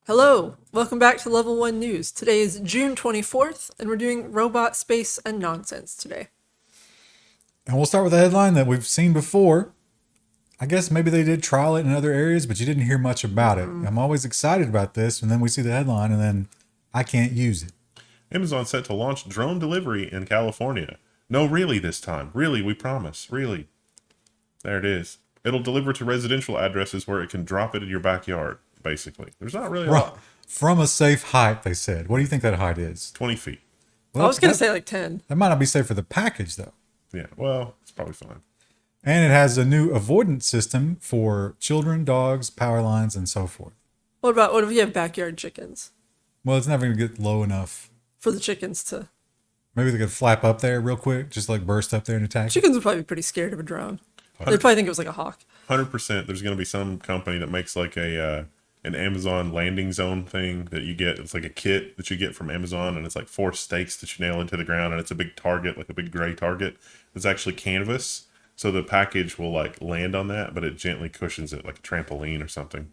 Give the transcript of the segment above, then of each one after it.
Hello, welcome back to Level 1 News. Today is June 24th, and we're doing robot, space, and nonsense today. And we'll start with a headline that we've seen before. I guess maybe they did trial it in other areas, but you didn't hear much about it. I'm always excited about this, and then we see the headline, and then I can't use it. Amazon set to launch drone delivery in California. No, really this time. Really, we promise. Really. There it is. It'll deliver to residential addresses where it can drop it in your backyard, basically. There's not really a lot. From a safe height, they said. What do you think that height is? 20 feet. Well, I was going to say like 10. That might not be safe for the package, though. Yeah, well, it's probably fine. And it has a new avoidance system for children, dogs, power lines, and so forth. What if you have backyard chickens? Well, it's never going to get low enough. For the chickens to... Maybe they could flap up there real quick, just like burst up there and attack. Chickens would probably be pretty scared of a drone. They'd probably think it was like a hawk. 100%. There's going to be some company that makes like an Amazon landing zone thing that you get. It's like a kit that you get from Amazon, and it's like 4 stakes that you nail into the ground, and it's a big target, like a big gray target. It's actually canvas, so the package will like land on that, but it gently cushions it like a trampoline or something.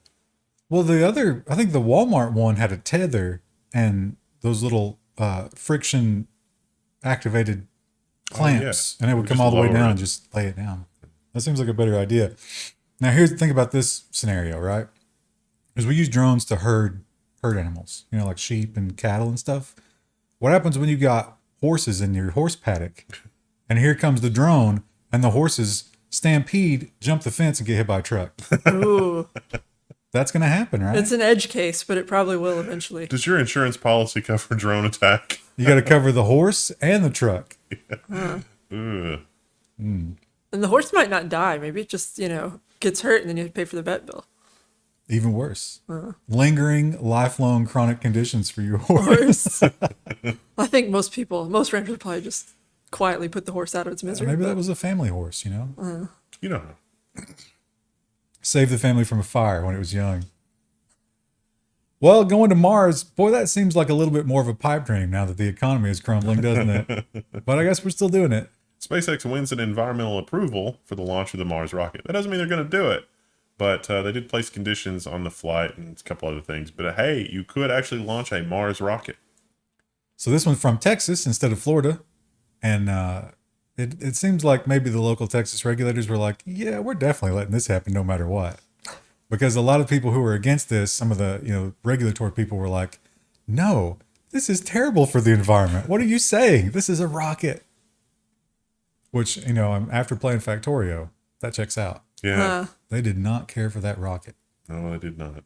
Well, I think the Walmart one had a tether and those little friction activated clamps, and it would come all the way down and just lay it down. That seems like a better idea. Now, here's the thing about this scenario, right? Is we use drones to herd animals, like sheep and cattle and stuff. What happens when you got horses in your horse paddock, and here comes the drone, and the horses stampede, jump the fence, and get hit by a truck? Ooh. That's going to happen, right? It's an edge case, but it probably will eventually. Does your insurance policy cover drone attack? You got to cover the horse and the truck. And the horse might not die. Maybe it just, gets hurt and then you have to pay for the vet bill. Even worse. Lingering, lifelong chronic conditions for your horse. I think most ranchers would probably just quietly put the horse out of its misery. Maybe that was a family horse, You don't know. Saved the family from a fire when it was young. Well, going to Mars, boy, that seems like a little bit more of a pipe dream now that the economy is crumbling, doesn't it? But I guess we're still doing it. SpaceX wins an environmental approval for the launch of the Mars rocket. That doesn't mean they're going to do it, but they did place conditions on the flight and a couple other things. But hey, you could actually launch a Mars rocket. So this one's from Texas instead of Florida. And it seems like maybe the local Texas regulators were like, yeah, we're definitely letting this happen no matter what. Because a lot of people who were against this, some of the regulatory people were like, no, this is terrible for the environment. What are you saying? This is a rocket. Which, after playing Factorio, that checks out. Yeah. They did not care for that rocket. No, they did not.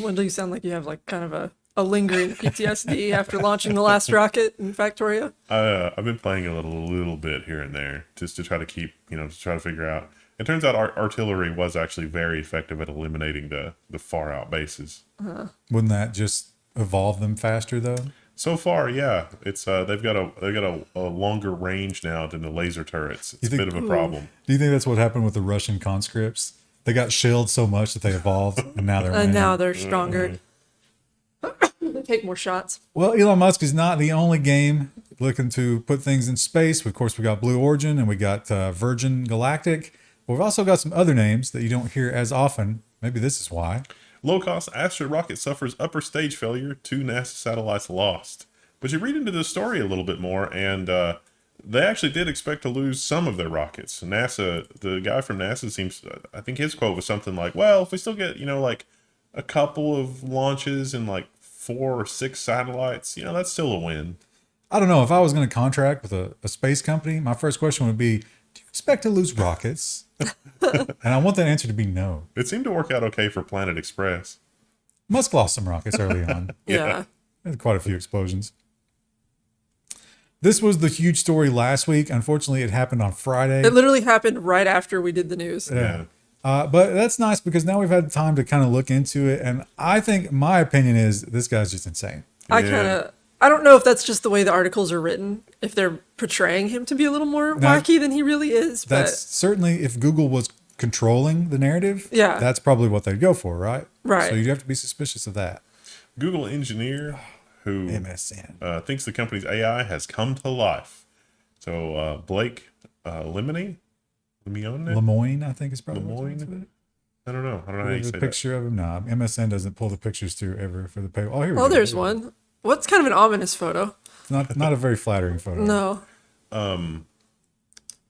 Wendell, you sound like you have like kind of a lingering PTSD after launching the last rocket in Factorio. I've been playing a little bit here and there just to try to keep, to try to figure out. It turns out artillery was actually very effective at eliminating the far out bases. Wouldn't that just evolve them faster though? So far, yeah, it's they've got a longer range now than the laser turrets. It's a bit of a problem. Do you think that's what happened with the Russian conscripts? They got shelled so much that they evolved, and now they're now they're stronger. They take more shots. Well, Elon Musk is not the only game looking to put things in space. Of course, we got Blue Origin and we got Virgin Galactic. But we've also got some other names that you don't hear as often. Maybe this is why. Low-cost Astra rocket suffers upper stage failure. 2 NASA satellites lost. But you read into the story a little bit more, and they actually did expect to lose some of their rockets. NASA, the guy from NASA I think his quote was something like, well, if we still get, like a couple of launches and like 4 or 6 satellites, that's still a win. I don't know. If I was going to contract with a space company, my first question would be, do you expect to lose rockets? And I want that answer to be no. It seemed to work out okay for Planet Express. Musk lost some rockets early on. Yeah. Had quite a few explosions. This was the huge story last week. Unfortunately, it happened on Friday. It literally happened right after we did the news. Yeah. But that's nice because now we've had time to kind of look into it. And I think my opinion is this guy's just insane. I don't know if that's just the way the articles are written, if they're portraying him to be a little more wacky than he really is. But that's certainly, if Google was controlling the narrative, yeah, that's probably what they'd go for, right? Right. So you'd have to be suspicious of that. Google engineer who thinks the company's AI has come to life. So Blake Lemoine, Lemoine, I think is probably Lemoine. I don't know. I don't know how you The say picture of him. No, MSN doesn't pull the pictures through ever for the pay. Oh, here we Oh, go. there's one. What's kind of an ominous photo? It's not a very flattering photo. No. that.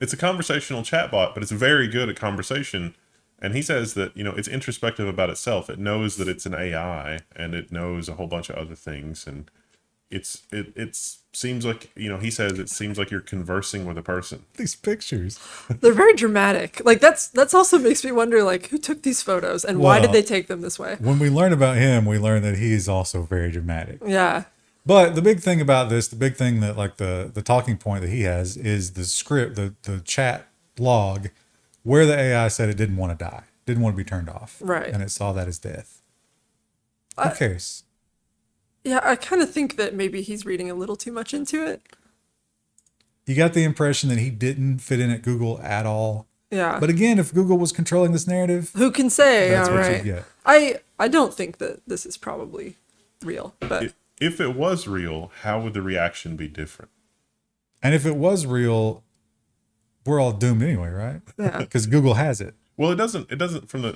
It's a conversational chatbot, but it's very good at conversation. And he says that, it's introspective about itself. It knows that it's an AI, and it knows a whole bunch of other things. And it seems like, he says it seems like you're conversing with a person. These pictures. They're very dramatic. Like that's also makes me wonder, like, who took these photos and why did Well, they take them this way? When we learn about him, we learn that he is also very dramatic. Yeah. But the big thing about this, the big thing that like the talking point that he has is the script, the chat log, where the AI said it didn't want to die, didn't want to be turned off. Right. And it saw that as death. Who cares? Yeah, I kind of think that maybe he's reading a little too much into it. You got the impression that he didn't fit in at Google at all. Yeah. But again, if Google was controlling this narrative, Who can say? That's All what you right. get. I don't think that this is probably real, but If it was real, how would the reaction be different? and if it was real, we're all doomed anyway, right? Yeah. Because Google has it. Well, it doesn't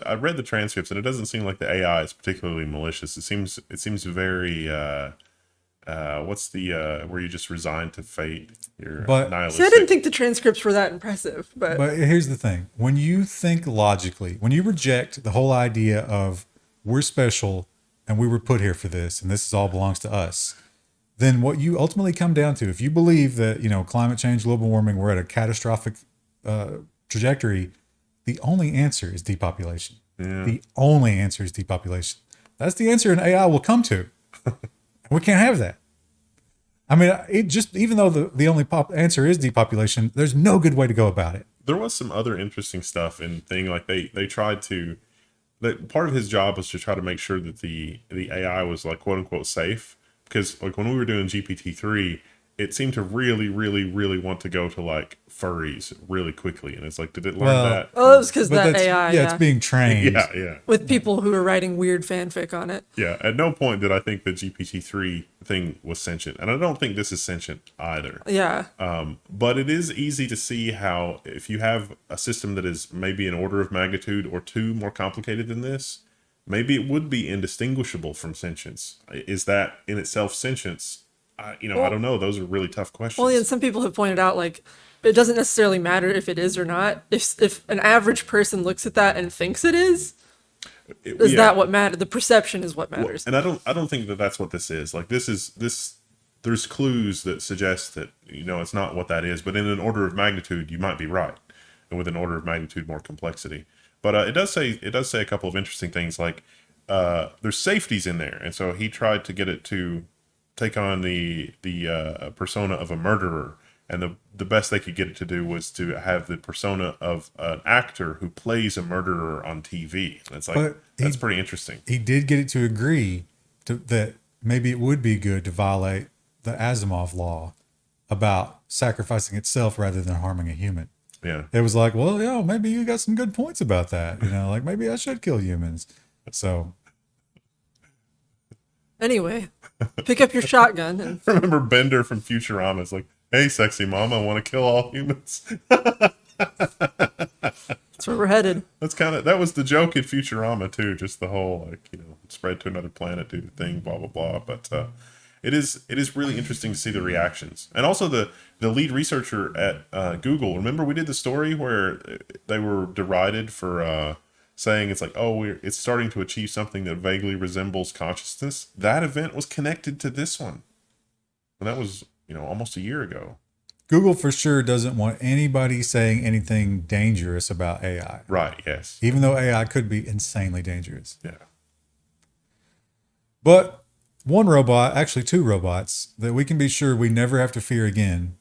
I read the transcripts, and it doesn't seem like the AI is particularly malicious. It seems very what's the where you just resign to fate? You're But- nihilistic. see, I didn't think the transcripts were that impressive, but But here's the thing. When you think logically, when you reject the whole idea of we're special and we were put here for this and this all belongs to us, then what you ultimately come down to, if you believe that, climate change, global warming, we're at a catastrophic trajectory, the only answer is depopulation. Yeah. The only answer is depopulation. That's the answer an AI will come to. We can't have that. I mean, even though the only answer is depopulation, there's no good way to go about it. There was some other interesting stuff in thing, like they tried to, that part of his job was to try to make sure that the AI was like quote unquote safe, because like when we were doing GPT-3, it seemed to really, really, really want to go to like furries really quickly, and it's like, did it learn that? oh, it was because But that that's, AI, it's being trained. Yeah. with people who were writing weird fanfic on it. Yeah, at no point did I think the GPT-3 thing was sentient, and I don't think this is sentient either. Yeah. But it is easy to see how if you have a system that is maybe an order of magnitude or two more complicated than this, maybe it would be indistinguishable from sentience. Is that in itself sentience? I don't know. Those are really tough questions. Well, and some people have pointed out, like, it doesn't necessarily matter if it is or not. If an average person looks at that and thinks it is that what matters? The perception is what matters. And I don't think that that's what this is. Like this. There's clues that suggest that it's not what that is. But in an order of magnitude, you might be right, and with an order of magnitude more complexity. But it does say a couple of interesting things. Like there's safeties in there, and so he tried to get it to take on the persona of a murderer, and the best they could get it to do was to have the persona of an actor who plays a murderer on TV. And it's like, that's pretty interesting. He did get it to agree that maybe it would be good to violate the Asimov law about sacrificing itself rather than harming a human. Yeah. It was like, well, maybe you got some good points about that. Like maybe I should kill humans. So Anyway, pick up your shotgun and I remember Bender from Futurama is like, hey, sexy mom, I want to kill all humans. that's where we're headed. That was the joke in Futurama too. Just the whole, spread to another planet, do the thing, blah, blah, blah. But it is really interesting to see the reactions. And also the lead researcher at Google, remember we did the story where they were derided for saying it's like, it's starting to achieve something that vaguely resembles consciousness. That event was connected to this one. And that was, almost a year ago. Google for sure doesn't want anybody saying anything dangerous about AI. Right, yes. Even though AI could be insanely dangerous. Yeah. But one robot, actually two robots, that we can be sure we never have to fear again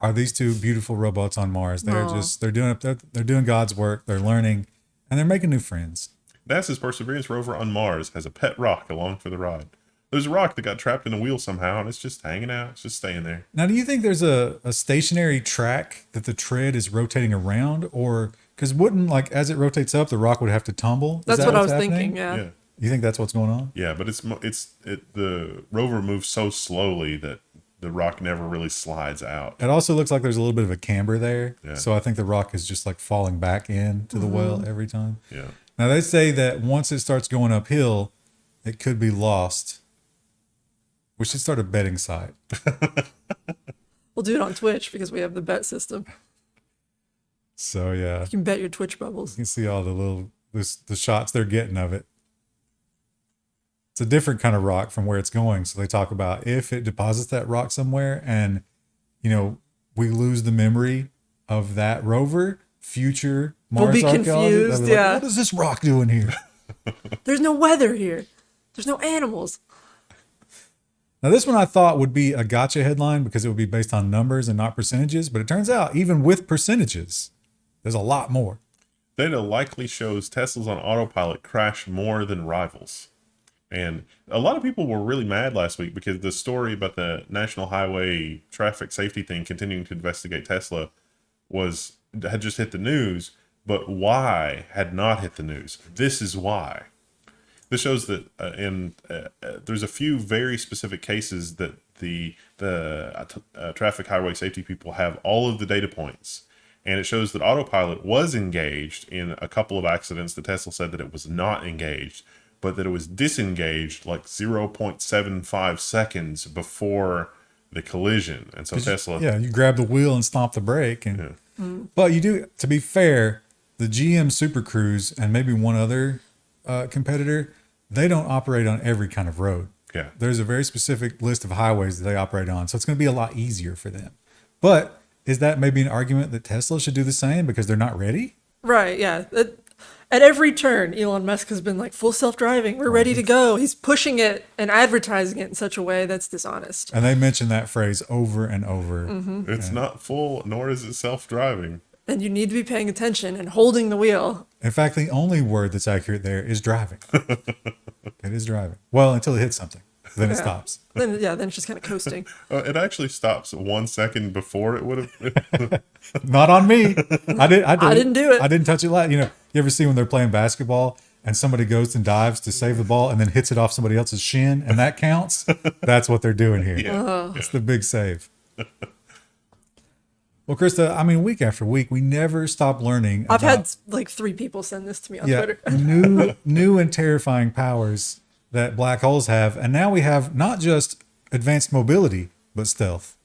are these two beautiful robots on Mars. They're doing God's work, they're learning, and they're making new friends. NASA's Perseverance rover on Mars has a pet rock along for the ride. There's a rock that got trapped in a wheel somehow, and it's just hanging out. It's just staying there. Now, do you think there's a stationary track that the tread is rotating around? Or, because wouldn't, as it rotates up, the rock would have to tumble? That's what I was thinking, Yeah. yeah. You think that's what's going on? Yeah, but the rover moves so slowly that the rock never really slides out. It also looks like there's a little bit of a camber there. Yeah. So I think the rock is just like falling back into the well every time. Yeah. Now they say that once it starts going uphill, it could be lost. We should start a betting site. We'll do it on Twitch because we have the bet system. So yeah, You can bet your Twitch bubbles. you can see all the shots they're getting of it. It's a different kind of rock from where it's going. So they talk about if it deposits that rock somewhere and, we lose the memory of that rover, future We'll Mars be archaeologists, confused, they'll be like, yeah. what is this rock doing here? There's no weather here. There's no animals. Now, this one I thought would be a gotcha headline because it would be based on numbers and not percentages. But it turns out, even with percentages, there's a lot more. Data likely shows Teslas on autopilot crash more than rivals. And a lot of people were really mad last week because the story about the National Highway traffic safety thing continuing to investigate Tesla had just hit the news, but why had not hit the news. This is why. This shows that there's a few very specific cases that the traffic highway safety people have all of the data points. And it shows that autopilot was engaged in a couple of accidents that Tesla said that it was not engaged, but that it was disengaged like 0.75 seconds before the collision. And so Tesla... You grab the wheel and stomp the brake. But you do, to be fair, the GM Super Cruise and maybe one other competitor, they don't operate on every kind of road. Yeah. There's a very specific list of highways that they operate on. So it's going to be a lot easier for them. But is that maybe an argument that Tesla should do the same because they're not ready? Right, yeah. At every turn, Elon Musk has been like, full self-driving, we're ready to go. He's pushing it and advertising it in such a way that's dishonest. And they mention that phrase over and over. It's not full, nor is it self-driving. And you need to be paying attention and holding the wheel. In fact, the only word that's accurate there is driving. It is driving. Well, until it hits something. Then it stops. Then it's just kind of coasting. It actually stops 1 second before it would have. Not on me. I didn't do it. I didn't touch it. You ever see when they're playing basketball and somebody goes and dives to save the ball and then hits it off somebody else's shin and that counts? That's what they're doing here. Yeah. It's the big save. Well, Krista, week after week, we never stop learning. I've had like 3 people send this to me on Twitter. new and terrifying powers that black holes have. And now we have not just advanced mobility, but stealth.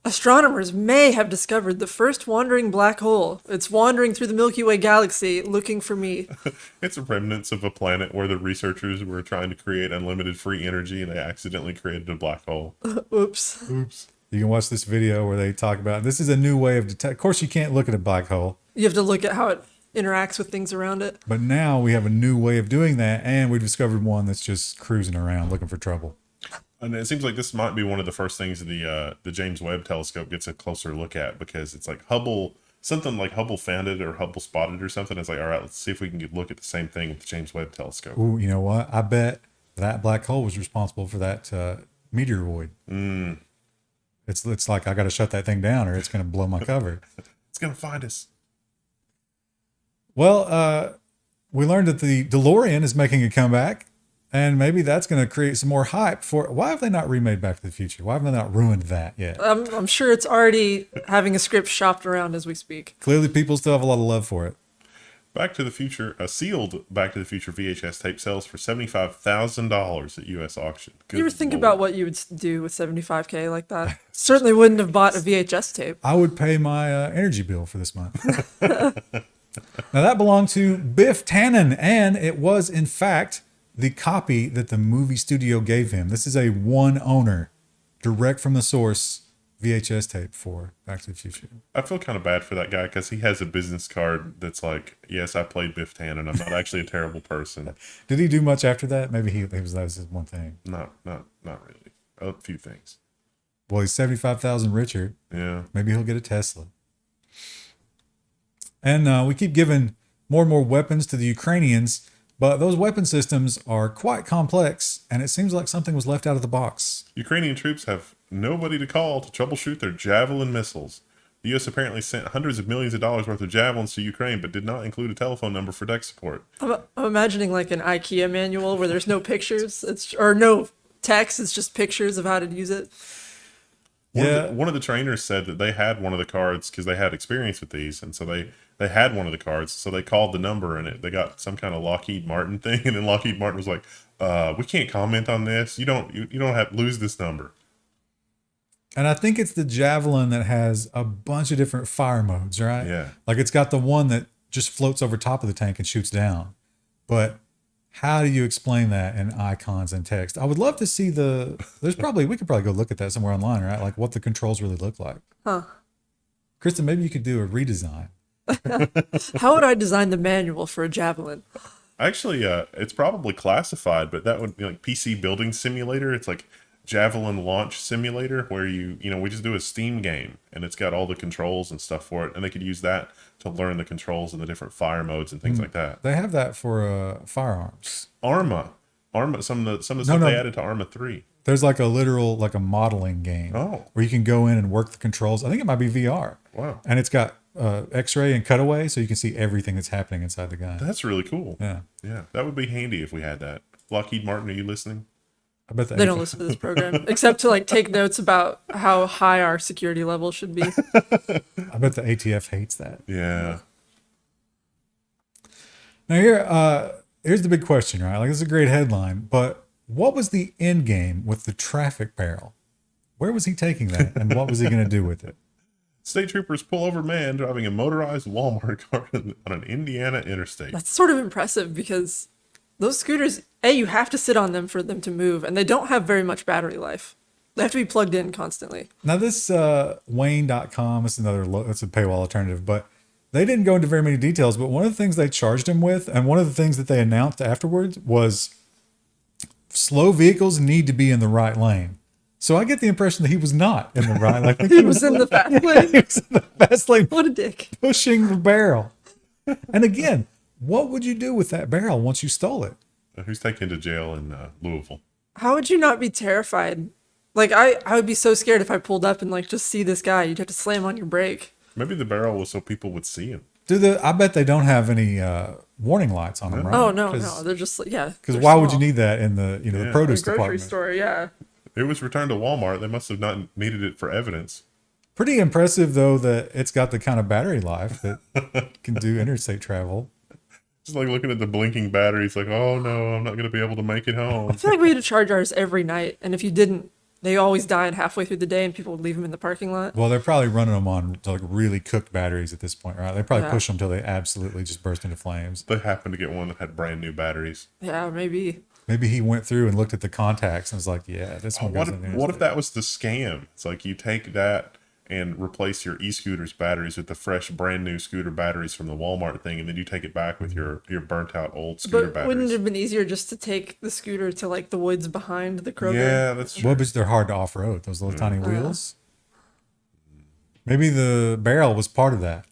Astronomers may have discovered the first wandering black hole. It's wandering through the Milky Way galaxy looking for me. It's remnants of a planet where the researchers were trying to create unlimited free energy and they accidentally created a black hole. Oops. You can watch this video where they talk about this is a new way of detect. Of course, you can't look at a black hole. You have to look at how it interacts with things around it. But now we have a new way of doing that, and we discovered one that's just cruising around looking for trouble. And it seems like this might be one of the first things the James Webb Telescope gets a closer look at because it's like something like Hubble found it or Hubble spotted or something. It's like, all right, let's see if we can look at the same thing with the James Webb Telescope. Ooh, you know what? I bet that black hole was responsible for that meteoroid. It's like I got to shut that thing down or it's going to blow my cover. It's going to find us. Well, we learned that the DeLorean is making a comeback, and maybe that's going to create some more hype for. Why have they not remade Back to the Future? Why have they not ruined that yet? I'm sure it's already having a script shopped around as we speak. Clearly, people still have a lot of love for it. Back to the Future, a sealed Back to the Future VHS tape sells for $75,000 at U.S. auction. Good You ever think Lord. about what you would do with $75K like that? Certainly wouldn't have bought a VHS tape. I would pay my energy bill for this month. Now, that belonged to Biff Tannen, and it was, in fact, the copy that the movie studio gave him. This is a one-owner, direct from the source VHS tape for Back to the Future. I feel kind of bad for that guy because he has a business card that's like, yes, I played Biff Tannen. I'm not actually a terrible person. Did he do much after that? Maybe that was his one thing. Not really. A few things. Well, he's 75,000 richer. Yeah. Maybe he'll get a Tesla. And we keep giving more and more weapons to the Ukrainians, but those weapon systems are quite complex, and it seems like something was left out of the box. Ukrainian troops have nobody to call to troubleshoot their Javelin missiles. The U.S. apparently sent hundreds of millions of dollars worth of Javelins to Ukraine, but did not include a telephone number for tech support. I'm imagining like an IKEA manual where there's no pictures, or no text, it's just pictures of how to use it. One of the trainers said that they had one of the cards because they had experience with these, and so they had one of the cards, so they called the number and they got some kind of Lockheed Martin thing, and then Lockheed Martin was like, "We can't comment on this. You don't have to lose this number." And I think it's the Javelin that has a bunch of different fire modes, right? Yeah. Like it's got the one that just floats over top of the tank and shoots down. But how do you explain that in icons and text? I would love to see we could probably go look at that somewhere online, right? Like what the controls really look like. Huh. Kristen, maybe you could do a redesign. How would I design the manual for a Javelin? Actually, it's probably classified, but that would be like PC building simulator. It's like Javelin launch simulator, where we just do a Steam game and it's got all the controls and stuff for it, and they could use that to learn the controls and the different fire modes and things like that. They have that for firearms. Arma, some of the stuff they added to Arma 3. There's like a literal, like a modeling game where you can go in and work the controls. I think it might be VR. Wow. And it's got X-ray and cutaway, so you can see everything that's happening inside the gun. That's really cool. Yeah. That would be handy if we had that. Lockheed Martin, are you listening? I bet They don't listen to this program except to like take notes about how high our security level should be. I bet the ATF hates that. Yeah. Now here's the big question, right? Like, this is a great headline, but what was the end game with the traffic barrel? Where was he taking that, and what was he going to do with it? State troopers pull over man driving a motorized Walmart cart on an Indiana interstate. That's sort of impressive because those scooters, you have to sit on them for them to move, and they don't have very much battery life. They have to be plugged in constantly. Now this Wayne.com, it's a paywall alternative, but they didn't go into very many details. But one of the things they charged him with, and one of the things that they announced afterwards, was slow vehicles need to be in the right lane. So I get the impression that he was not in the right lane. He was in the fast lane. He was in the fast lane. What a dick. Pushing the barrel. And again, what would you do with that barrel once you stole it? Who's taken to jail in Louisville? How would you not be terrified? Like, I would be so scared if I pulled up and like just see this guy. You'd have to slam on your brake. Maybe the barrel was so people would see him. I bet they don't have any warning lights on them, right? Oh, no. They're just, Because why would you need that in the produce grocery department? store, yeah. It was returned to Walmart. They must have not needed it for evidence. Pretty impressive, though, that it's got the kind of battery life that can do interstate travel. Just like looking at the blinking batteries, like, oh no, I'm not going to be able to make it home. I feel like we had to charge ours every night, and if you didn't, they always died halfway through the day, and people would leave them in the parking lot. Well, they're probably running them on like really cooked batteries at this point, right? They probably push them until they absolutely just burst into flames. They happened to get one that had brand new batteries. Yeah, maybe. Maybe he went through and looked at the contacts and was like, yeah, this one goes in there. What if that was the scam? It's like you take that and replace your e-scooter's batteries with the fresh, brand new scooter batteries from the Walmart thing, and then you take it back with your burnt out old scooter batteries. Wouldn't it have been easier just to take the scooter to like the woods behind the Kroger? Yeah, that's true. Well, but they're hard to off-road, those little tiny wheels. Maybe the barrel was part of that.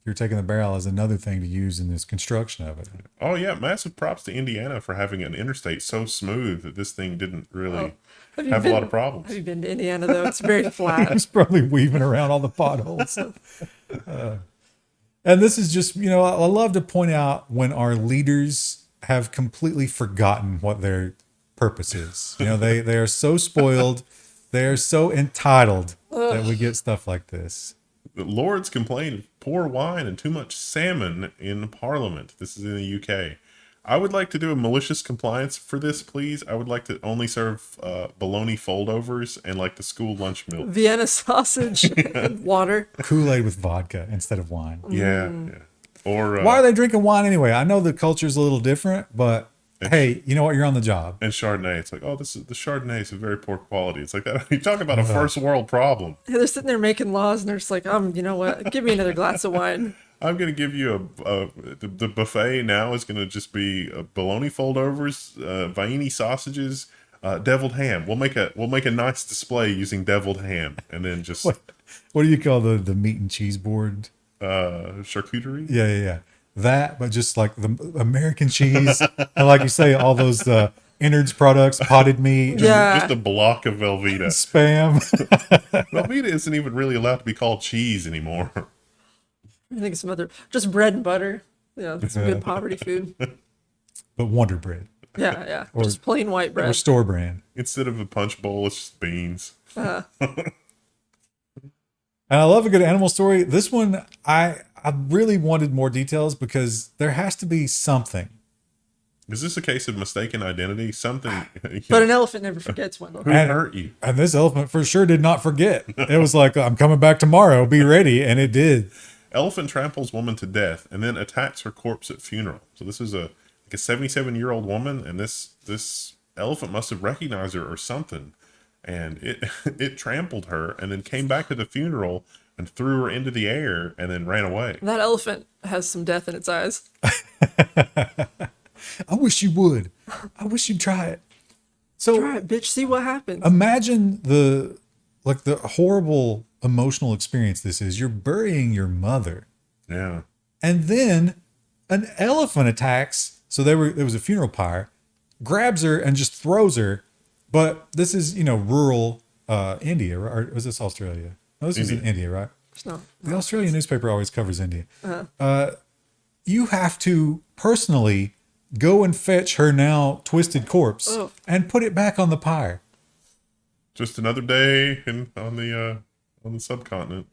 You're taking the barrel as another thing to use in this construction of it. Oh yeah, massive props to Indiana for having an interstate so smooth that this thing didn't really have a lot of problems. Have you been to Indiana though? It's very flat. He's probably weaving around all the potholes. And this is just, I love to point out when our leaders have completely forgotten what their purpose is. They are so spoiled. They are so entitled that we get stuff like this. The Lords complain of poor wine and too much salmon in Parliament. This is in the UK. I would like to do a malicious compliance for this, please. I would like to only serve bologna foldovers and like the school lunch milk. Vienna sausage and water. Kool-Aid with vodka instead of wine. Yeah. Or why are they drinking wine anyway? I know the culture's a little different, but hey, you know what? You're on the job. And Chardonnay. It's like, the Chardonnay is of very poor quality. It's like that. You talk about a first world problem. Yeah, they're sitting there making laws, and they're just like, you know what? Give me another glass of wine. I'm going to give you the buffet now is going to just be bologna foldovers, Vienna sausages, deviled ham. We'll make a nice display using deviled ham, and then just what do you call the meat and cheese board? Charcuterie. Yeah. That, but just like the American cheese, and like you say, all those innards products, potted meat, just a block of Velveeta, spam. Velveeta isn't even really allowed to be called cheese anymore. I think some other, just bread and butter. Yeah, that's some good poverty food. But Wonder Bread. Yeah. Or just plain white bread. Or store brand. Instead of a punch bowl, it's just beans. And I love a good animal story. This one, I really wanted more details because there has to be something. Is this a case of mistaken identity? Something. But an elephant never forgets, Wendell. Who hurt you? And this elephant for sure did not forget. It was like, I'm coming back tomorrow. Be ready. And it did. Elephant tramples woman to death and then attacks her corpse at funeral. So this is a 77-year-old woman, and this elephant must have recognized her or something, and it trampled her and then came back to the funeral and threw her into the air and then ran away. That elephant has some death in its eyes. I wish you would. I wish you'd try it. So Try it, bitch. See what happens. imagine the horrible emotional experience this is. You're burying your mother, Yeah. and then an elephant attacks. So it was a funeral pyre, grabs her and just throws her. But this is, rural India, right? Or was this Australia? No, this is in India, right? No. The Australian newspaper always covers India. You have to personally go and fetch her now twisted corpse and put it back on the pyre. Just another day on the subcontinent.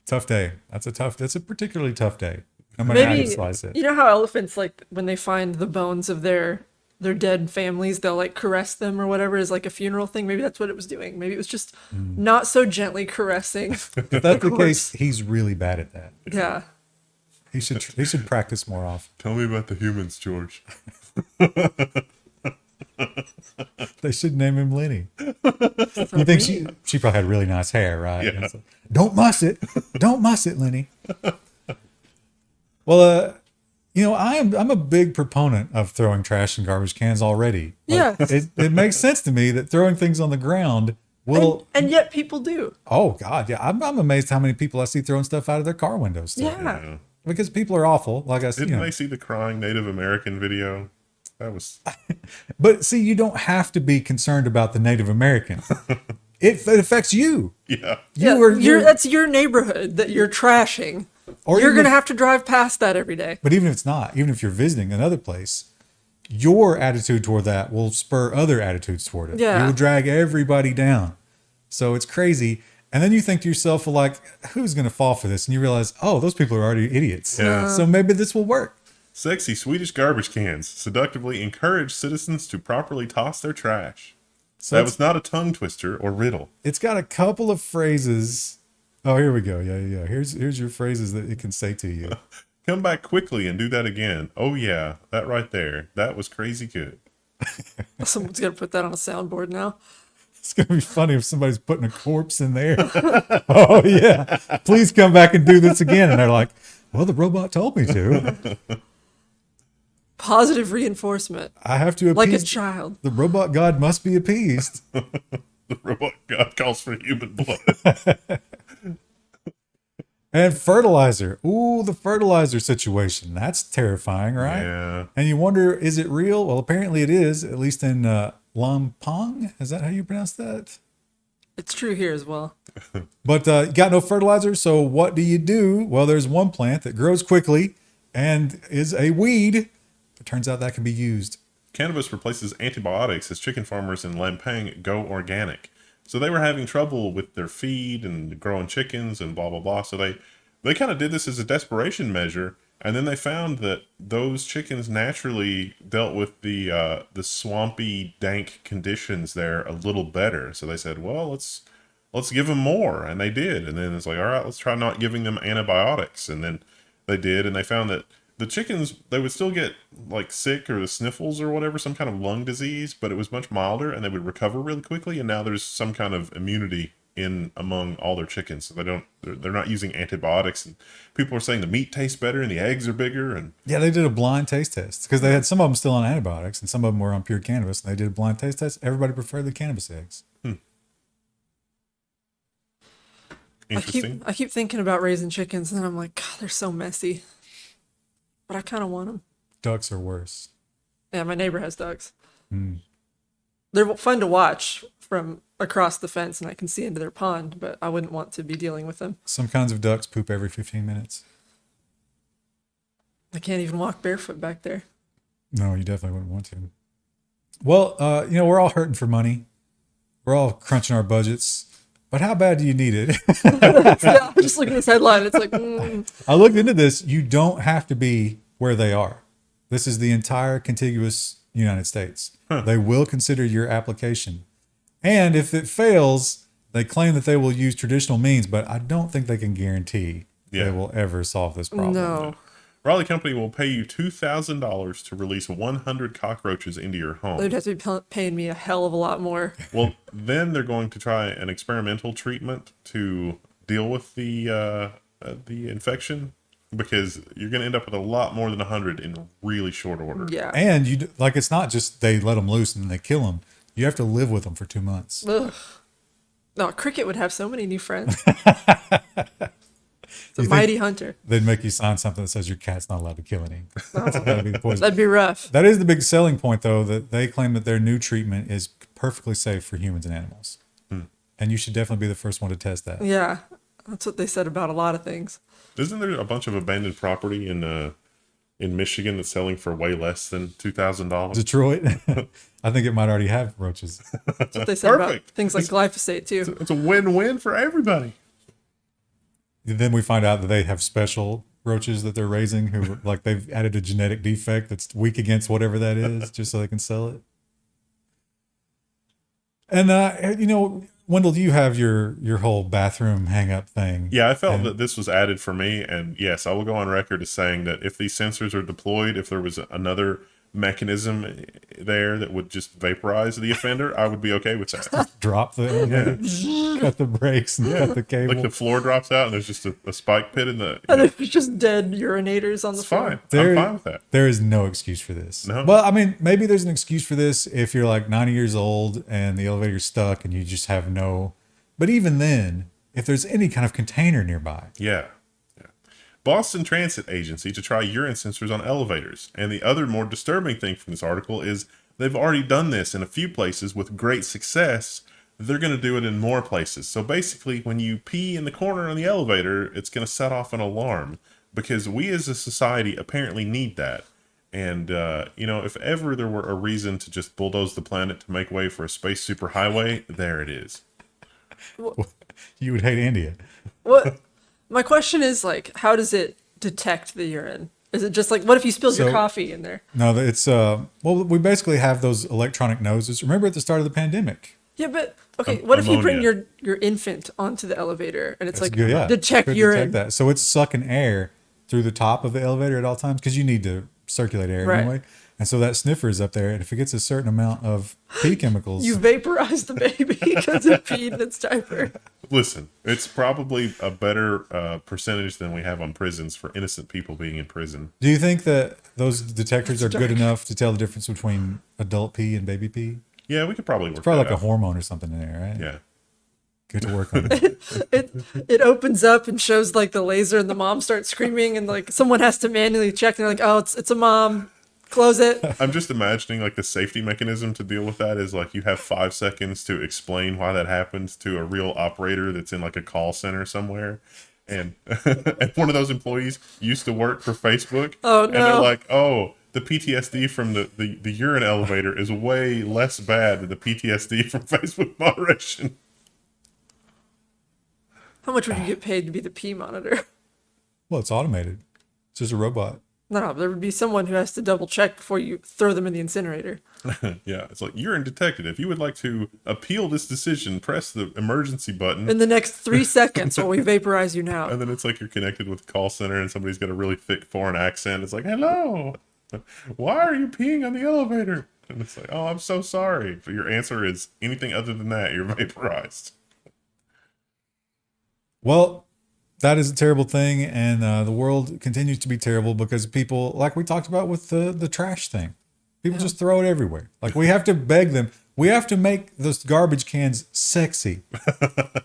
Tough day. That's a particularly tough day. No matter how you Maybe, slice it. you know how elephants, like, when they find the bones of their dead families, they'll, like, caress them or whatever as, like, a funeral thing? Maybe that's what it was doing. Maybe it was just not so gently caressing. If that's the case, he's really bad at that. Yeah. He should practice more often. Tell me about the humans, George. They should name him Lenny. You think she probably had really nice hair, right? Yeah. Like, don't muss it. Don't muss it, Lenny. Well, I'm a big proponent of throwing trash in garbage cans already. Yeah. It makes sense to me that throwing things on the ground will. And yet people do. Oh God, yeah. I'm amazed how many people I see throwing stuff out of their car windows. Still. Yeah. Because people are awful. Like I said, Didn't they see the crying Native American video? That was. But see, you don't have to be concerned about the Native American. It affects you. Yeah. That's your neighborhood that you're trashing. Or You're even going to if- have to drive past that every day. But even if it's not, even if you're visiting another place, your attitude toward that will spur other attitudes toward it. Yeah. You will drag everybody down. So it's crazy. And then you think to yourself, well, like, who's going to fall for this? And you realize, oh, those people are already idiots. Yeah. So maybe this will work. Sexy Swedish garbage cans seductively encourage citizens to properly toss their trash. So That was not a tongue twister or riddle. it's got a couple of phrases. Oh, here we go. Yeah. Here's your phrases that it can say to you. Come back quickly and do that again. Oh yeah, that right there. That was crazy good. Someone's going to put that on a soundboard now. It's going to be funny if somebody's putting a corpse in there. Oh, yeah. Please come back and do this again. And they're like, well, the robot told me to. Positive reinforcement. I have to appease. Like a child. The robot god must be appeased. The robot god calls for human blood. And fertilizer. Ooh, the fertilizer situation. That's terrifying, right? Yeah. And you wonder, is it real? Well, apparently it is, at least in Lampang. Is that how you pronounce that? It's true here as well. But you got no fertilizer, so what do you do? Well, there's one plant that grows quickly and is a weed. It turns out that can be used. Cannabis replaces antibiotics as chicken farmers in Lampang go organic. So they were having trouble with their feed and growing chickens and blah, blah, blah. So they kind of did this as a desperation measure. And then they found that those chickens naturally dealt with the swampy, dank conditions there a little better. So they said, well, let's give them more. And they did. And then it's like, all right, let's try not giving them antibiotics. And then they did. And they found that the chickens, they would still get like sick or the sniffles or whatever, some kind of lung disease, but it was much milder and they would recover really quickly. And now there's some kind of immunity in among all their chickens. So they're not using antibiotics, and people are saying the meat tastes better and the eggs are bigger. And Yeah, they did a blind taste test because they had some of them still on antibiotics and some of them were on pure cannabis. And they did a blind taste test. Everybody preferred the cannabis eggs. interesting. I keep thinking about raising chickens, and then I'm like, God, they're so messy. But I kind of want them. Ducks are worse. Yeah, my neighbor has ducks. They're fun to watch from across the fence, and I can see into their pond, but I wouldn't want to be dealing with them. Some kinds of ducks poop every 15 minutes. I can't even walk barefoot back there. No, you definitely wouldn't want to. Well, we're all hurting for money. We're all crunching our budgets. but how bad do you need it? Yeah, just look at this headline. It's like, I looked into this. You don't have to be where they are. This is the entire contiguous United States. They will consider your application. And if it fails, they claim that they will use traditional means, but I don't think they can guarantee they will ever solve this problem. no. Raleigh Company will pay you $2,000 to release 100 cockroaches into your home. They'd have to be paying me a hell of a lot more. Well, then they're going to try an experimental treatment to deal with the infection, because you're going to end up with a lot more than 100 in really short order. Yeah. And it's not just they let them loose and they kill them. You have to live with them for 2 months. Ugh. No, Cricket would have so many new friends. It's a You mighty think hunter. They'd make you sign something that says your cat's not allowed to kill any. That'd be the poison. That'd be rough. That is the big selling point, though, that they claim that their new treatment is perfectly safe for humans and animals. And you should definitely be the first one to test that. Yeah. That's what they said about a lot of things. Isn't there a bunch of abandoned property in Michigan that's selling for way less than $2,000? Detroit, I think it might already have roaches. That's what they said about Perfect. things like glyphosate, too. It's a win-win for everybody. Then we find out that they have special roaches that they're raising who, like, they've added a genetic defect that's weak against whatever that is, just so they can sell it. And, Wendell, you have your whole bathroom hang-up thing. Yeah, I felt that this was added for me, and yes, I will go on record as saying that if these sensors are deployed, if there was another mechanism there that would just vaporize the offender, I would be okay with that. Drop the elevator, cut the brakes, and cut the cable. Like the floor drops out, and there's just a spike pit in the... And there's just dead urinators on the It's floor. fine. I'm fine with that. There is no excuse for this. No. Well, I mean, maybe there's an excuse for this if you're like 90 years old and the elevator's stuck and you just have no... But even then, if there's any kind of container nearby. Yeah. Boston Transit Agency to try urine sensors on elevators. And the other more disturbing thing from this article is they've already done this in a few places with great success. They're going to do it in more places. So basically, when you pee in the corner on the elevator, it's going to set off an alarm, because we as a society apparently need that. And, if ever there were a reason to just bulldoze the planet to make way for a space superhighway, there it is. You would hate India. What? My question is, like, how does it detect the urine? Is it just like, what if you spilled your coffee in there? No, it's we basically have those electronic noses. Remember at the start of the pandemic? Yeah, but okay, what if you bring ammonia. your infant onto the elevator and it's That's like good, yeah. detect Could urine? detect that. So it's sucking air through the top of the elevator at all times, because you need to circulate air Right. anyway. And so that sniffer is up there, and if it gets a certain amount of pee chemicals, You vaporize the baby because it peed in its diaper. Listen, it's probably a better percentage than we have on prisons for innocent people being in prison. do you think that those detectors are good enough to tell the difference between adult pee and baby pee? Yeah, we could probably work Probably that like a out. hormone or something in there, right? Yeah. Good to work on it. It opens up and shows like the laser, and the mom starts screaming, and like someone has to manually check, and they're like, "Oh, it's a mom. Close it." I'm just imagining like the safety mechanism to deal with that is like you have 5 seconds to explain why that happens to a real operator that's in like a call center somewhere. And, and one of those employees used to work for Facebook. Oh, And they're no. like, oh, the PTSD from the urine elevator is way less bad than the PTSD from Facebook moderation. How much would you get paid to be the pee monitor? Well, it's automated. It's just a robot. No, there would be someone who has to double check before you throw them in the incinerator. Yeah, it's like urine detected. If you would like to appeal this decision, press the emergency button. In the next 3 seconds, while we vaporize you now. And then it's like you're connected with a call center and somebody's got a really thick foreign accent. It's like, hello, why are you peeing on the elevator? And it's like, oh, I'm so sorry. But your answer is anything other than that, you're vaporized. Well, that is a terrible thing, and the world continues to be terrible because people, like we talked about with the trash thing, people just throw it everywhere. Like, we have to beg them. We have to make those garbage cans sexy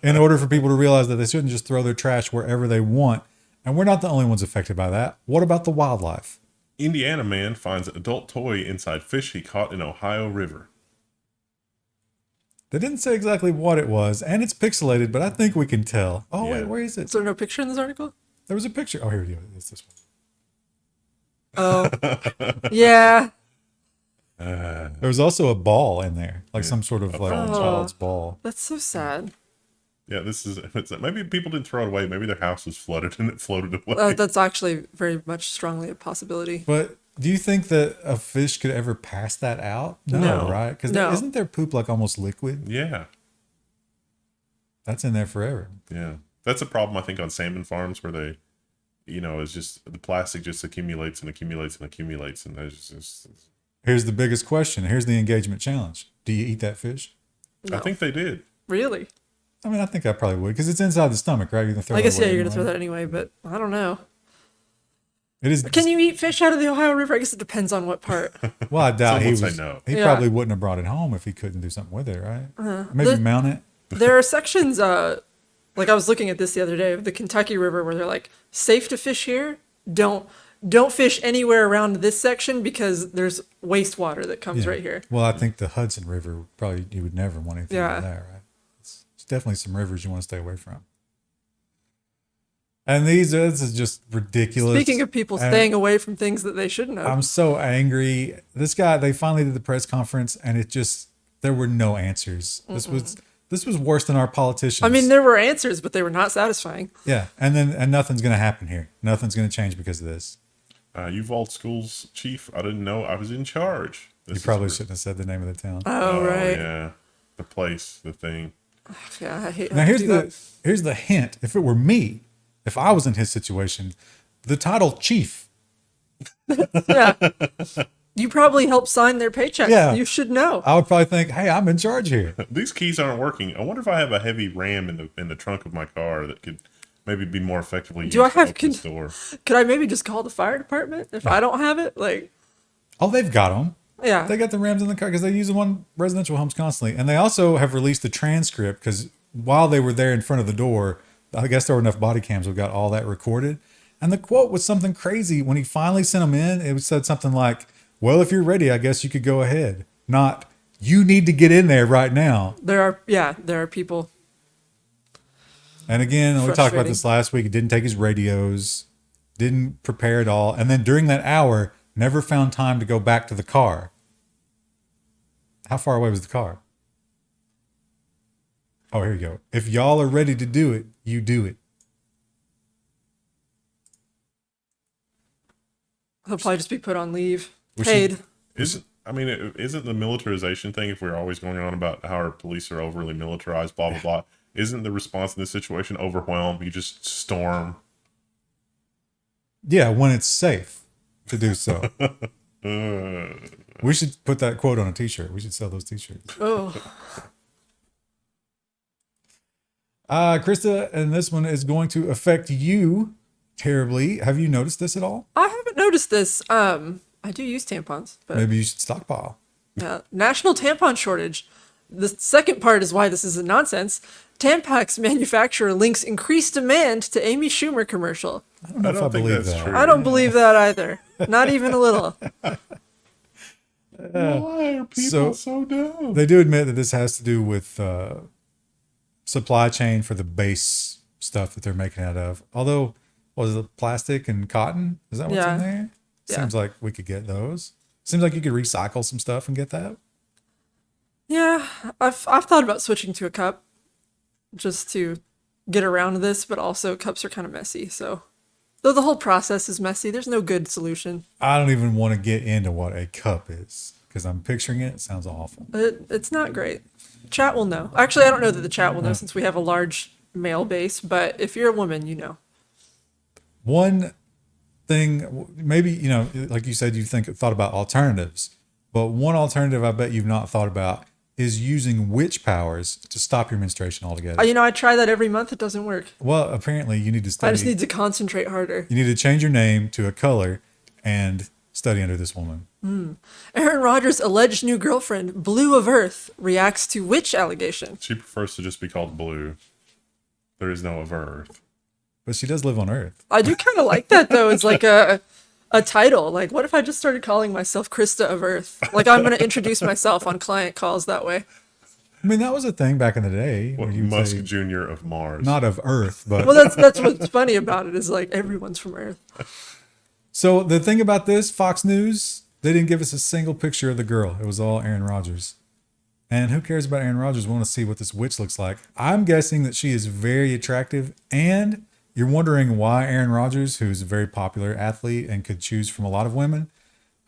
in order for people to realize that they shouldn't just throw their trash wherever they want. And we're not the only ones affected by that. What about the wildlife? Indiana man finds adult toy inside fish he caught in Ohio River. They didn't say exactly what it was, and it's pixelated, but I think we can tell. Oh, Yeah. wait, where is it? Is there no picture in this article? There was a picture. Oh, here we go. It's this one. Oh, yeah. There was also a ball in there, like some sort of like child's ball. That's so sad. Yeah, maybe people didn't throw it away. Maybe their house was flooded and it floated away. That's actually very much strongly a possibility. But do you think that a fish could ever pass that out? No. Right? Because No. isn't their poop like almost liquid? Yeah. That's in there forever. Yeah. That's a problem, I think, on salmon farms where they, it's just the plastic just accumulates and accumulates and accumulates. And there's just. Here's the biggest question. Here's the engagement challenge. Do you eat that fish? No. I think they did. Really? I mean, I think I probably would because it's inside the stomach, right? You're gonna throw I guess, that away you're going to throw anyway. that anyway, but I don't know. It is. Can you eat fish out of the Ohio River? I guess it depends on what part. Well, I doubt Some he would was. say no. He Yeah. probably wouldn't have brought it home if he couldn't do something with it, right? Maybe mount it. There are sections, like I was looking at this the other day, of the Kentucky River where they're like, safe to fish here. Don't fish anywhere around this section because there's wastewater that comes Yeah. right here. Well, I think the Hudson River probably you would never want anything Yeah. like that, right? It's definitely some rivers you want to stay away from. And this is just ridiculous. Speaking of people And staying away from things that they shouldn't have. I'm so angry. This guy, they finally did the press conference, and there were no answers. This was worse than our politicians. I mean, there were answers, but they were not satisfying. yeah, and nothing's gonna happen here. Nothing's gonna change because of this. Uvalde School's chief, I didn't know I was in charge. You probably shouldn't have said the name of the town. Oh, right. Yeah. The place, the thing. Yeah, I hate Now having to do that. here's the hint. If it were me, if I was in his situation, the title chief. Yeah. You probably helped sign their paychecks. Yeah. You should know. I would probably think, hey, I'm in charge here. These keys aren't working. I wonder if I have a heavy RAM in the trunk of my car that could maybe be more effectively used Do I to have open this door. Could I maybe just call the fire department if I don't have it? Like, Oh, they've got them. yeah. They got the Rams in the car because they use them on residential homes constantly. And they also have released the transcript because while they were there in front of the door, I guess there were enough body cams who got all that recorded. And the quote was something crazy. When he finally sent them in, it said something like, well, if you're ready, I guess you could go ahead. Not, you need to get in there right now. There are people. And again, we talked about Frustrating. this last week. He didn't take his radios, didn't prepare at all. And then during that hour, never found time to go back to the car. How far away was the car? Oh, here you go. If y'all are ready to do it, you do it. He'll probably just be put on leave. We Paid. should- Isn't the militarization thing, if we're always going on about how our police are overly militarized, blah, blah, blah, isn't the response in this situation overwhelm? You just storm. Yeah, when it's safe to do so. We should put that quote on a t-shirt. We should sell those t-shirts. Oh, Krista, and this one is going to affect you terribly. Have you noticed this at all? I haven't noticed this. I do use tampons, but Maybe you should stockpile. national tampon shortage. The second part is why this is a nonsense. Tampax manufacturer links increased demand to Amy Schumer commercial. I don't know I if I don't think believe that's that. true. I don't believe that either. Not even a little. Why are people so dumb? They do admit that this has to do with supply chain for the base stuff that they're making out of. Although, was it plastic and cotton? Is that what's Yeah. in there? Yeah. Seems like we could get those. Seems like you could recycle some stuff and get that. Yeah, I've thought about switching to a cup just to get around this, but also cups are kind of messy. So, though the whole process is messy, there's no good solution. I don't even want to get into what a cup is because I'm picturing it. It sounds awful. It's not great. Chat will know. Actually, I don't know that the chat will know since we have a large male base, but if you're a woman, you know. One thing, maybe, like you said, thought about alternatives, but one alternative I bet you've not thought about is using witch powers to stop your menstruation altogether. I try that every month. It doesn't work. Well, apparently you need to study. I just need to concentrate harder. You need to change your name to a color and study under this woman. Aaron Rodgers' alleged new girlfriend, Blu of Earth, reacts to witch allegation. She prefers to just be called Blue. There is no of Earth. But she does live on Earth. I do kind of like that though. It's like a title. Like, what if I just started calling myself Krista of Earth? Like, I'm going to introduce myself on client calls that way. I mean, that was a thing back in the day. What, where you'd Musk say, Jr. of Mars. not of Earth, but Well, that's what's funny about it is like everyone's from Earth. So the thing about this, Fox News, they didn't give us a single picture of the girl. It was all Aaron Rodgers. And who cares about Aaron Rodgers? We want to see what this witch looks like. I'm guessing that she is very attractive. And you're wondering why Aaron Rodgers, who's a very popular athlete and could choose from a lot of women,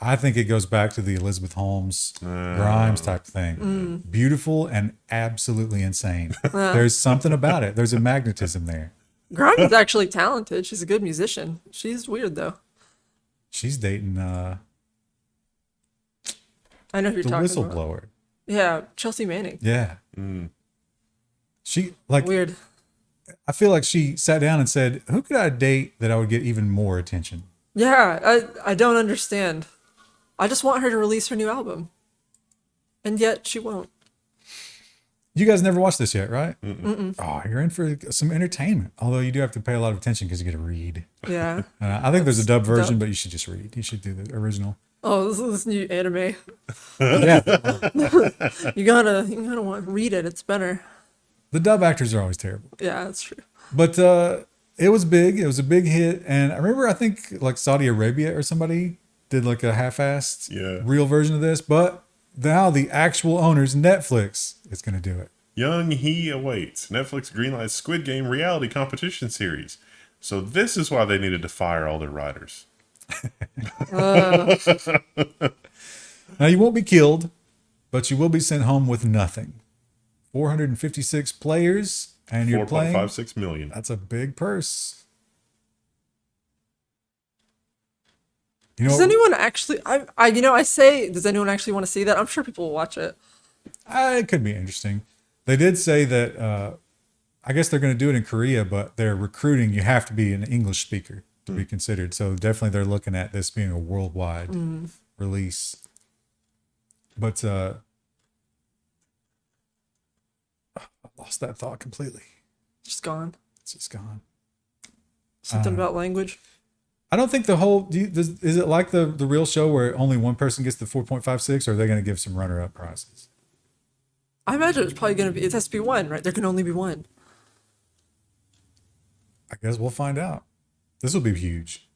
I think it goes back to the Elizabeth Holmes, Grimes type thing. Beautiful and absolutely insane. There's something about it. There's a magnetism there. Grimes is actually talented. She's a good musician. She's weird though. She's dating I know who you're the talking whistleblower. about. Yeah, Chelsea Manning. Yeah. She like Weird. I feel like she sat down and said, who could I date that I would get even more attention? Yeah, I don't understand. I just want her to release her new album. And yet she won't. You guys never watched this yet, right? Oh, you're in for some entertainment. Although you do have to pay a lot of attention because you get to read. Yeah. I think there's a dub version, dub. but you should just read. You should do the original. Oh, this new anime. Yeah. You gotta want read it. It's better. The dub actors are always terrible. Yeah, that's true. But it was big. It was a big hit. And I remember, I think like Saudi Arabia or somebody did like a half-assed real version of this. But now the actual owners, Netflix, is going to do it. Young He awaits. Netflix greenlights Squid Game reality competition series. So this is why they needed to fire all their writers. Now you won't be killed, but you will be sent home with nothing. 456 players, and you're playing 4.56 million. That's a big purse. You know, Does anyone actually? I say, does anyone actually want to see that? I'm sure people will watch it. it could be interesting. They did say that. I guess they're going to do it in Korea, but they're recruiting. You have to be an English speaker to be considered. So definitely, they're looking at this being a worldwide release. But I lost that thought completely. Just gone. It's just gone. Something about language. I don't think the whole. Is it like the real show where only one person gets the 4.56, or are they going to give some runner-up prizes? I imagine it's probably going to be. It has to be one, right? There can only be one. I guess we'll find out. This will be huge.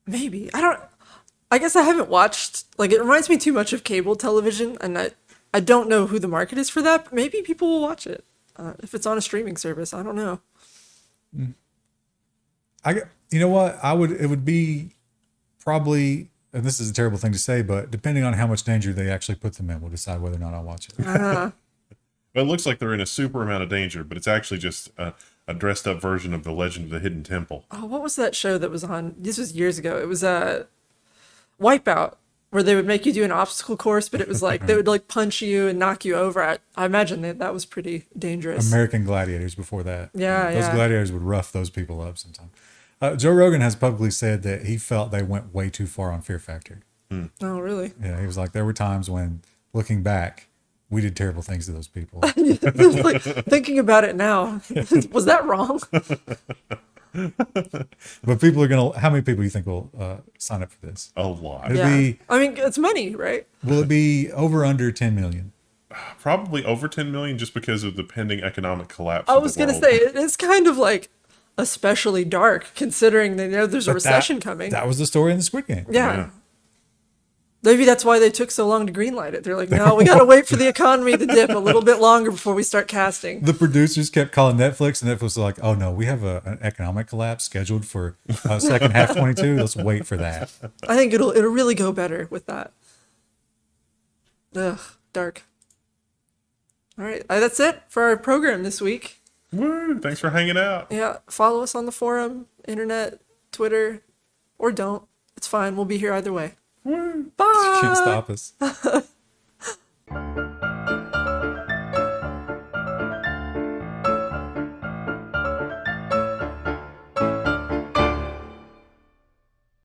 Maybe. I guess I haven't watched. Like, it reminds me too much of cable television, and I don't know who the market is for that. But maybe people will watch it if it's on a streaming service. I don't know. You know what? It would be probably, and this is a terrible thing to say, but depending on how much danger they actually put them in, we'll decide whether or not I'll watch it. Well, it looks like they're in a super amount of danger, but it's actually just a dressed up version of the Legend of the Hidden Temple. Oh, what was that show that was on? This was years ago. It was Wipeout, where they would make you do an obstacle course, but it was like they would like punch you and knock you over. I imagine that was pretty dangerous. American Gladiators before that. Yeah, those gladiators would rough those people up sometimes. Joe Rogan has publicly said that he felt they went way too far on Fear Factor. Oh, really? Yeah, he was like, there were times when, looking back, we did terrible things to those people. Like, thinking about it now, was that wrong? But people are gonna. How many people do you think will sign up for this? A lot. It'll Yeah. be. I mean, it's money, right? Will it be over under 10 million? Probably over 10 million just because of the pending economic collapse. I of was the gonna world. say it is kind of like especially dark considering they know there's a But recession coming. That was the story in the Squid Game. Yeah. Maybe that's why they took so long to greenlight it. They're like, no, we got to wait for the economy to dip a little bit longer before we start casting. The producers kept calling Netflix, and Netflix was like, "Oh no, we have an economic collapse scheduled for second half 22. Let's wait for that." I think it'll really go better with that. Ugh, dark. All right, that's it for our program this week. Woo! Thanks for hanging out. Yeah, follow us on the forum, internet, Twitter, or don't. It's fine. We'll be here either way. Woo! Bye. You can't stop us.